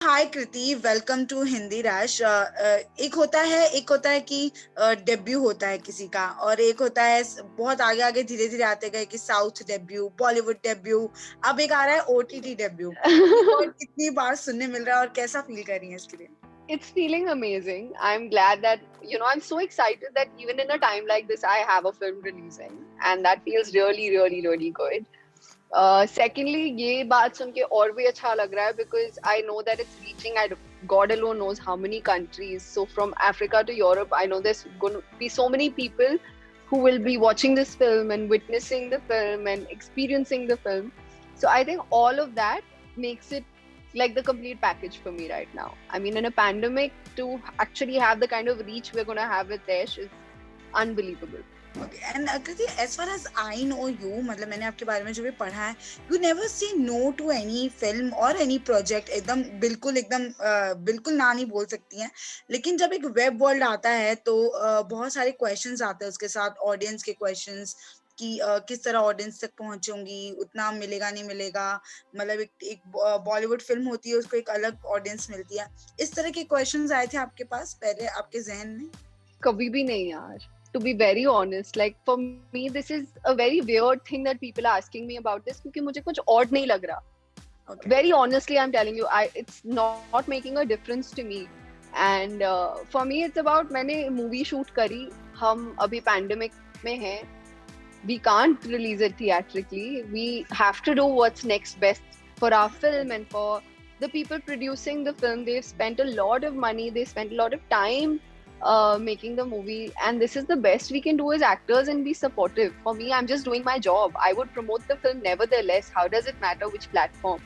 Hi Kriti, welcome to Hindi rush. एक होता है कि डेब्यू होता है किसी का, और एक होता है बहुत आगे आगे धीरे धीरे आते गए कि साउथ डेब्यू, बॉलीवुड डेब्यू, अब एक आ रहा है ओटीटी डेब्यू। ये वर्ड कितनी बार सुनने मिल रहा है और कैसा फील कर रही है इसके लिए? It's feeling amazing. I'm glad that, I'm so excited that even in a time like this, I have a film releasing. And that feels really, really, really good. Secondly, ये बात सुन के और भी अच्छा लग रहा है because I know that it's reaching, God alone knows how many countries. So from Africa to Europe, I know there's going to be so many people who will be watching this film and witnessing the film and experiencing the film. So I think all of that makes it like the complete package for me right now. I mean, in a pandemic, to actually have the kind of reach we're going to have with Desh is unbelievable. Okay, and Kriti, as far as I know you, मतलब मैंने आपके बारे में जो भी पढ़ा है, you never say no to any film or any project. बिल्कुल ना नहीं बोल सकती हैं। लेकिन जब एक वेब वर्ल्ड आता है तो बहुत सारे क्वेश्चंस आते हैं उसके साथ, ऑडियंस के क्वेश्चंस कि किस तरह ऑडियंस तक पहुंचूंगी, उतना मिलेगा नहीं मिलेगा। मतलब एक बॉलीवुड फिल्म होती है, उसको एक अलग ऑडियंस मिलती है। इस तरह के क्वेश्चंस आए थे आपके पास पहले, आपके जहन में? कभी भी नहीं यार. To be very honest, like for me, this is a very weird thing that people are asking me about this क्योंकि मुझे कुछ odd नहीं लग रहा. Okay. Very honestly, I'm telling you, it's not making a difference to me. And for me, it's about मैंने movie shoot करी. हम अभी pandemic में हैं. We can't release it theatrically. We have to do what's next best for our film and for the people producing the film. They've spent a lot of money. They spent a lot of time making the movie, and this is the best we can do as actors and be supportive. For me, I'm just doing my job. I would promote the film nevertheless. How does it matter which platform?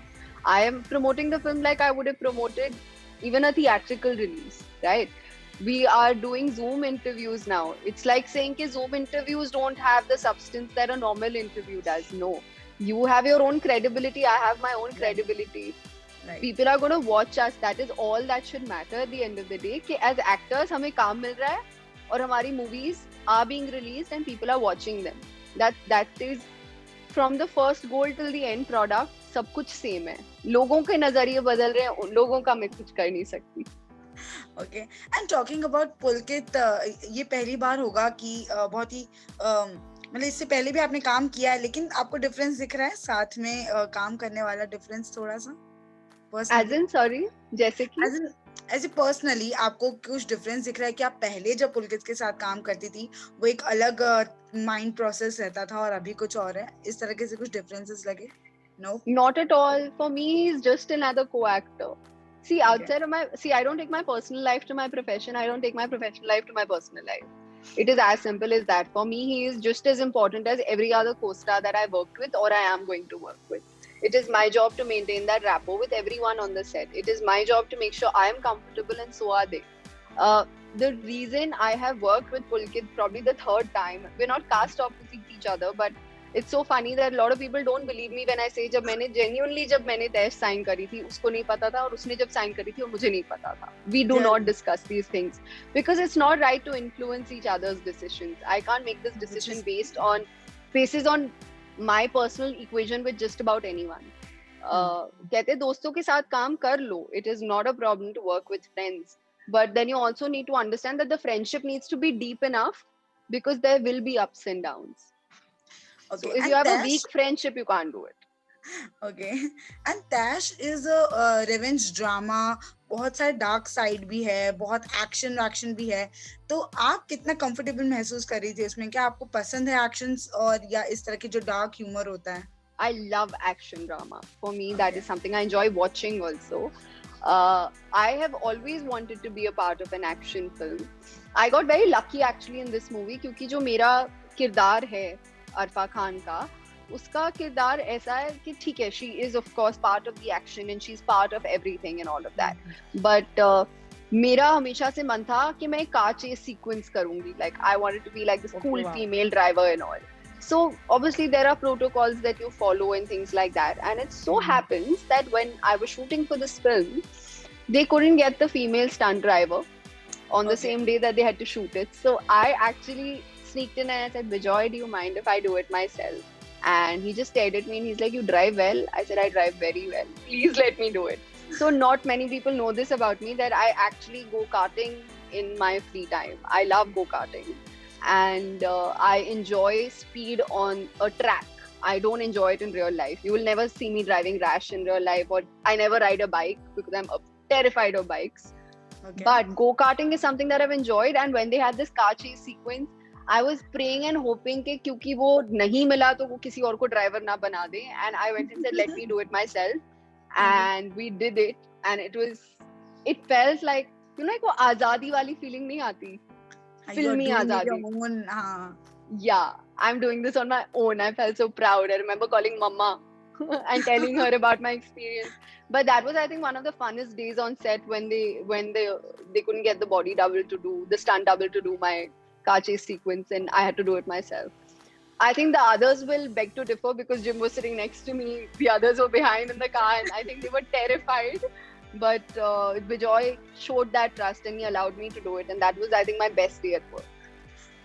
I am promoting the film like I would have promoted even a theatrical release, right? We are doing Zoom interviews now. It's like saying that Zoom interviews don't have the substance that a normal interview does. No, you have your own credibility. I have my own credibility. Right. People are going to watch us. That is all that should matter at the end of the day. कि as actors हमें काम मिल रहा है और हमारी movies are being released and people are watching them. That is from the first goal till the end product. सब कुछ same है. लोगों के नजरिए बदल रहे हैं, उन लोगों का मैं कुछ कर नहीं सकती. ओके, एंड टॉकिंग अबाउट पुलकित, ये पहली बार होगा कि बहुत ही मतलब इससे पहले भी आपने काम किया है, लेकिन आपको डिफरेंस दिख रहा है साथ में काम करने वाला डिफरेंस थोड़ा सा? As in, sorry, जैसे कि ऐसे पर्सनली आपको कुछ डिफरेंस दिख रहा है कि आप पहले जब पुलकित के साथ काम करती थी वो एक अलग माइंड प्रोसेस रहता था और अभी कुछ और है, इस तरह से कुछ डिफरेंसेस लगे? No? Not at all. For me, he's just another co-actor. See, outside of I don't take my personal life to my profession. I don't take my professional life to my personal life. It is as simple as that. For me, he is just as important as every other co-star that I worked with or I am going to work with. It is my job to maintain that rapport with everyone on the set. It is my job to make sure I am comfortable and so are they. The reason I have worked with Pulkit probably the third time, we're not cast opposite each other, but it's so funny that a lot of people don't believe me when I say जब मैंने Desh sign करी थी उसको नहीं पता था और उसने जब sign करी थी वो मुझे नहीं पता था. We do not discuss these things because it's not right to influence each other's decisions. I can't make this decision based on my personal equation with just about anyone. कहते दोस्तों के साथ काम कर लो. It is not a problem to work with friends, but then you also need to understand that the friendship needs to be deep enough because there will be ups and downs. Okay, so if you have a weak friendship, you can't do it. Okay, and Tash is a revenge drama. बहुत सारे dark side भी है, बहुत action भी है. तो आप कितना कंफर्टेबल महसूस कर रही थी उसमें? क्या आपको पसंद है एक्शंस और या इस तरह के जो डार्क ह्यूमर होता है? I love action drama. For me, that is something I enjoy watching also. I have always wanted to be a part of an action film. I got very lucky actually in this movie क्योंकि जो मेरा किरदार है अरफा खान का, उसका किरदार ऐसा है कि ठीक है, she is of course part of the action and she's part of everything and all of that. But मेरा हमेशा से मन था कि मैं कार चेस सीक्वेंस करूंगी. Like I wanted to be like this cool female driver and all. So obviously there are protocols that you follow and things like that. And it so happens that when I was shooting for this film, they couldn't get the female stunt driver on the same day that they had to shoot it. So I actually sneaked in and I said, Bijoy, do you mind if I do it myself? And he just stared at me and he's like, you drive well? I said, I drive very well. Please let me do it. So not many people know this about me, that I actually go karting in my free time. I love go karting, and I enjoy speed on a track. I don't enjoy it in real life. You will never see me driving rash in real life, or I never ride a bike because I'm terrified of bikes. Okay. But go karting is something that I've enjoyed, and when they had this car chase sequence, I was praying and hoping कि क्योंकि वो नहीं मिला तो वो किसी और को ड्राइवर ना बना दे, and I went and said let me do it myself, and we did it, and it felt like, you know, एक वो आजादी वाली feeling नहीं आती, You're फिल्मी doing it आजादी. your own. हाँ. Yeah, I'm doing this on my own. I felt so proud. I remember calling mama and telling her about my experience. But that was, I think, one of the funnest days on set when they couldn't get the body double to do the stunt double to do my car chase sequence, and I had to do it myself. I think the others will beg to differ because Jim was sitting next to me. The others were behind in the car, and I think they were terrified. But Bijoy showed that trust, and he allowed me to do it, and that was, I think, my best day at work.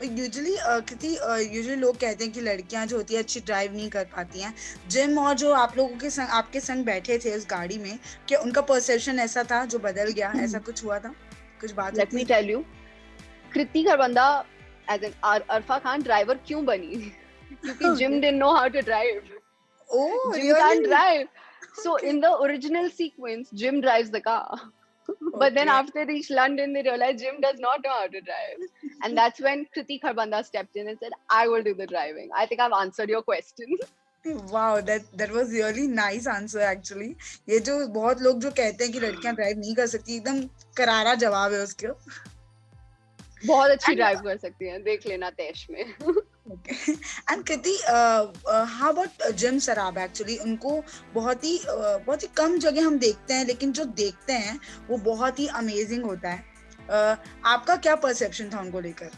Usually usually लोग कहते हैं कि लड़कियां जो होती है अच्छी drive नहीं कर पाती हैं. जिम और जो आप लोगों के संग आपके संग बैठे थे उस गाड़ी में, कि उनका परसेप्शन ऐसा था जो बदल गया, ऐसा कुछ हुआ था, कुछ बात Let me tell you, Kriti Kharbanda as an Arfa Khan driver क्यों बनी? क्योंकि Jim didn't know how to drive. Oh, Jim really? can't drive. So Okay. in the original sequence, Jim drives the car. But then Okay. after they reached London, they realized Jim does not know how to drive. And that's when Kriti Kharbanda stepped in and said, I will do the driving. I think I've answered your question. Wow, that was really nice answer actually. ये जो बहुत लोग जो कहते हैं कि लड़कियां drive नहीं कर सकती, एकदम करारा जवाब है उसका. बहुत अच्छी And- ड्राइव कर सकती हैं, देख लेना तैश में. Okay. And Kriti, how about Jim Sarab actually? उनको बहुत ही कम जगह हम देखते हैं, लेकिन जो देखते हैं वो बहुत ही अमेजिंग होता है. आपका क्या परसेप्शन था उनको लेकर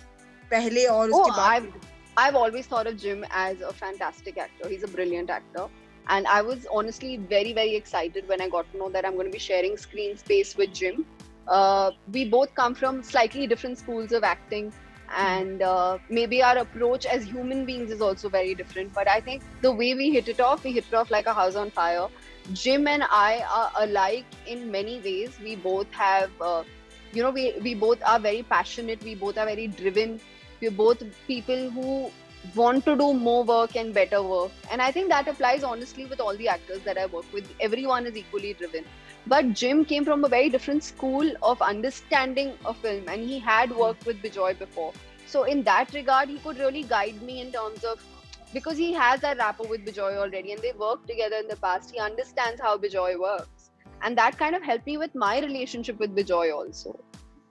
पहले और उसके बाद? I've always thought of Jim as a fantastic actor. He's a brilliant actor. And I was honestly very, very excited when I got to know that I'm going to be sharing screen space with Jim. We both come from slightly different schools of acting. And maybe our approach as human beings is also very different. But I think the way we hit it off like a house on fire. Jim and I are alike in many ways. We both have, we both are very passionate. We both are very driven. We're both people who want to do more work and better work. And I think that applies honestly with all the actors that I work with. Everyone is equally driven. But Jim came from a very different school of understanding a film, and he had worked with Bijoy before. So in that regard, he could really guide me in terms of, because he has that rapport with Bijoy already and they worked together in the past. He understands how Bijoy works. And that kind of helped me with my relationship with Bijoy also.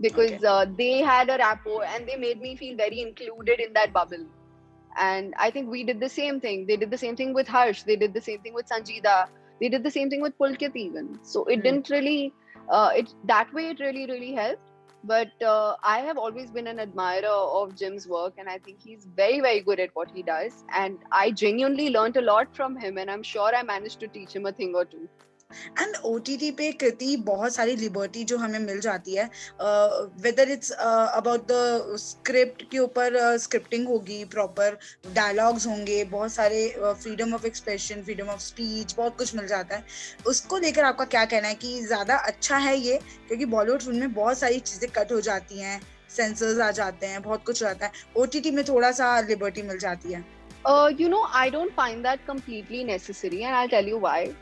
Because they had a rapport and they made me feel very included in that bubble. And I think we did the same thing. They did the same thing with Harsh. They did the same thing with Sanjeeda. They did the same thing with Pulkit even. So it didn't really, that way it really, really helped. But I have always been an admirer of Jim's work, and I think he's very, very good at what he does. And I genuinely learned a lot from him, and I'm sure I managed to teach him a thing or two. And OTT पे कृति बहुत सारी liberty जो हमें मिल जाती है, whether it's about the script के ऊपर, scripting होगी, प्रॉपर डायलॉग्स होंगे, बहुत सारे freedom of expression, freedom of speech, बहुत कुछ मिल जाता है. उसको लेकर आपका क्या कहना है कि ज्यादा अच्छा है ये? क्योंकि बॉलीवुड फिल्म में बहुत सारी चीजें कट हो जाती हैं, सेंसर्स आ जाते हैं, बहुत कुछ आता है. OTT में थोड़ा सा लिबर्टी मिल जाती है. I don't find that completely necessary, and I'll tell you why.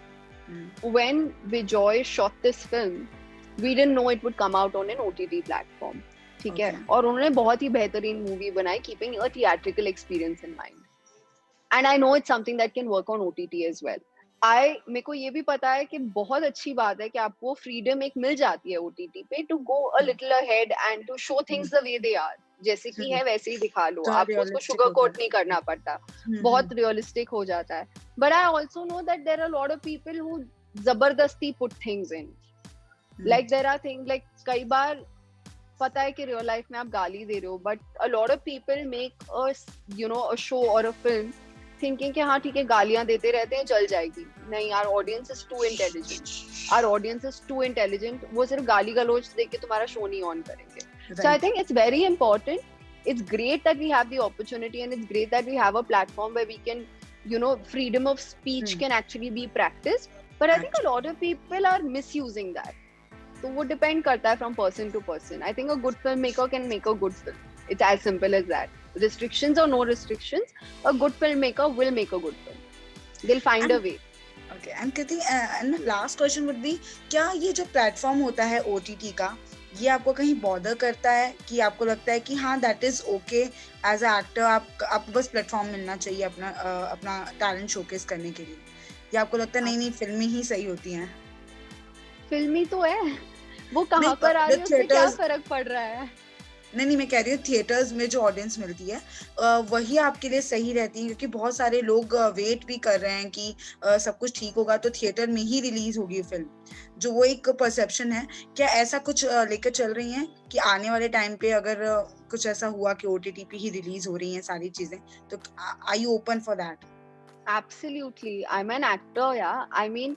When Bijoy shot this film, we didn't know it would come out on an OTT platform. ठीक है, और उन्होंने बहुत ही बेहतरीन मूवी बनाई, keeping a theatrical experience in mind. And I know it's something that can work on OTT as well. मेरे को ये भी पता है कि बहुत अच्छी बात है कि आपको फ्रीडम एक मिल जाती है OTT पे to go a little ahead and to show things the way they are. जैसे कि है वैसे ही दिखा लो, आपको उसको शुगर कोट नहीं करना पड़ता, बहुत रियलिस्टिक हो जाता है. But I also know that there are a lot of people who जबरदस्ती put things in. Like there are things like कई बार पता है कि रियल लाइफ में आप गाली दे रहे हो, but a lot of people make a show or a film thinking कि हाँ ठीक है गालियां देते रहते हैं चल जाएगी. नहीं, our audience is too intelligent. Our audience is too intelligent. वो सिर्फ गाली गलौज देख के तुम्हारा शो नहीं ऑन करेंगे. So I think it's very important. It's great that we have the opportunity, and it's great that we have a platform where we can, freedom of speech can actually be practiced. but I think a Actually. lot of people are misusing that. तो वो depend करता है from person to person. I think a good filmmaker can make a good film. It's as simple as that. Restrictions or no restrictions, a good filmmaker will make a good film. They'll find a And way. okay, and Kriti, and my last question would be, क्या ये जो platform होता है OTT का, ये आपको कहीं bother करता है कि आपको लगता है कि हाँ that is okay, as a actor आपको बस प्लेटफॉर्म मिलना चाहिए अपना टैलेंट शोकेस करने के लिए, या आपको लगता है नहीं नहीं फिल्में ही सही होती हैं? फिल्मी तो है, वो नहीं, कहाँ पर आ रही है उससे क्या थिएटर्स, फर्क पड़ रहा है? नहीं मैं कह रही हूँ थिएटर्स में जो ऑडियंस मिलती है वही आपके लिए सही रहती है, क्योंकि बहुत सारे लोग वेट भी कर रहे हैं कि सब कुछ ठीक होगा तो थिएटर में ही रिलीज होगी फिल्म, जो वो एक परसेप्शन है। क्या ऐसा कुछ लेकर चल रही हैं कि आने वाले टाइम पे अगर कुछ ऐसा हुआ कि OTT पे ही रिलीज हो रही हैं सारी चीजें, तो are you open for that? Absolutely, I'm an actor, yeah. I mean,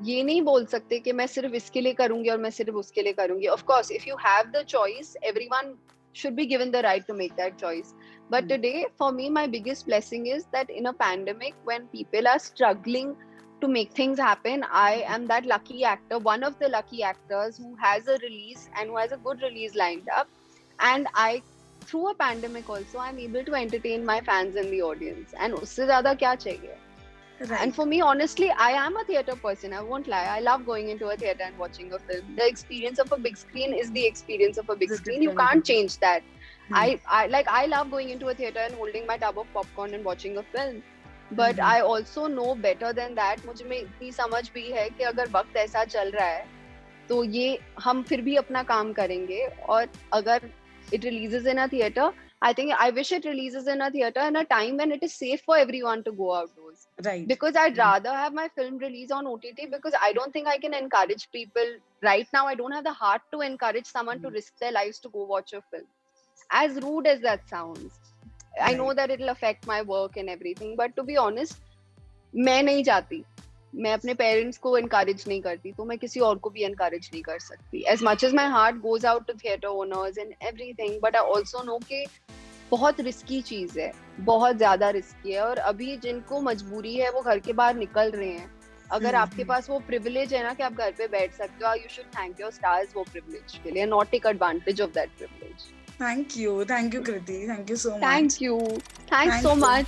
ये नहीं बोल सकते कि मैं सिर्फ इसके लिए करूंगी और मैं सिर्फ उसके लिए करूंगी. Of course, if you have the choice, everyone should be given the right to make that choice. But today, for me, my biggest blessing is that in a pandemic, when people are struggling to make things happen, I am that lucky actor, one of the lucky actors who has a release and who has a good release lined up. And I, through a pandemic also, I'm able to entertain my fans and the audience. And उससे ज़्यादा क्या चाहिए? And right, for me, honestly, I am a theater person. I won't lie. I love going into a theater and watching a film. The experience of a big screen is the experience of a big screen. You can't change that. I love going into a theater and holding my tub of popcorn and watching a film. But I also know better than that. मुझे में इतनी समझ भी है कि अगर वक्त ऐसा चल रहा है तो ये हम फिर भी अपना काम करेंगे. और अगर it releases in a theater, I think I wish it releases in a theater in a time when it is safe for everyone to go outdoors. Right, Because I'd rather have my film release on OTT, because I don't think I can encourage people right now. I don't have the heart to encourage someone to risk their lives to go watch a film. As rude as that sounds, I know right, that it'll affect my work and everything, but to be honest, मैं नहीं चाहती, मैं अपने parents को encourage नहीं करती, तो मैं किसी और को भी encourage नहीं कर सकती. As much as my heart goes out to theater owners and everything, but I also know कि बहुत रिस्की चीज है, बहुत ज्यादा रिस्की है. और अभी जिनको मजबूरी है वो घर के बाहर निकल रहे हैं. अगर आपके पास वो प्रिविलेज है ना कि आप घर पे बैठ सकते हो, you should thank your stars वो प्रिविलेज के लिए, not take advantage of that privilege. Thank you Kriti, thank you so much, thank you, thanks thank so you. Much.